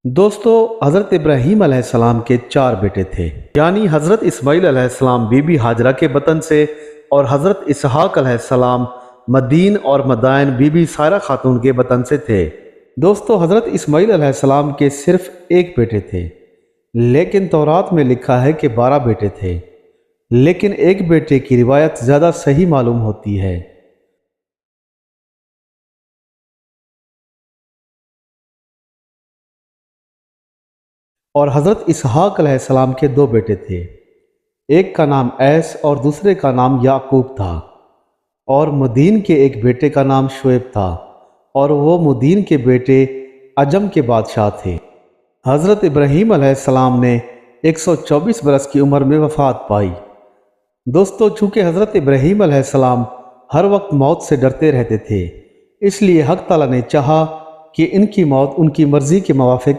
دوستو، حضرت ابراہیم علیہ السلام کے 4 بیٹے تھے، یعنی حضرت اسماعیل علیہ السلام بی بی ہاجرہ کے بطن سے، اور حضرت اسحاق علیہ السلام مدین اور مدائن بی بی سارہ خاتون کے بطن سے تھے۔ دوستو، حضرت اسماعیل علیہ السلام کے صرف ایک بیٹے تھے، لیکن تورات میں لکھا ہے کہ 12 بیٹے تھے، لیکن ایک بیٹے کی روایت زیادہ صحیح معلوم ہوتی ہے۔ اور حضرت اسحاق علیہ السلام کے 2 بیٹے تھے، ایک کا نام ایس اور دوسرے کا نام یعقوب تھا، اور مدین کے ایک بیٹے کا نام شعیب تھا، اور وہ مدین کے بیٹے عجم کے بادشاہ تھے۔ حضرت ابراہیم علیہ السلام نے 124 برس کی عمر میں وفات پائی۔ دوستو، چونکہ حضرت ابراہیم علیہ السلام ہر وقت موت سے ڈرتے رہتے تھے، اس لیے حق تعالیٰ نے چاہا کہ ان کی موت ان کی مرضی کے موافق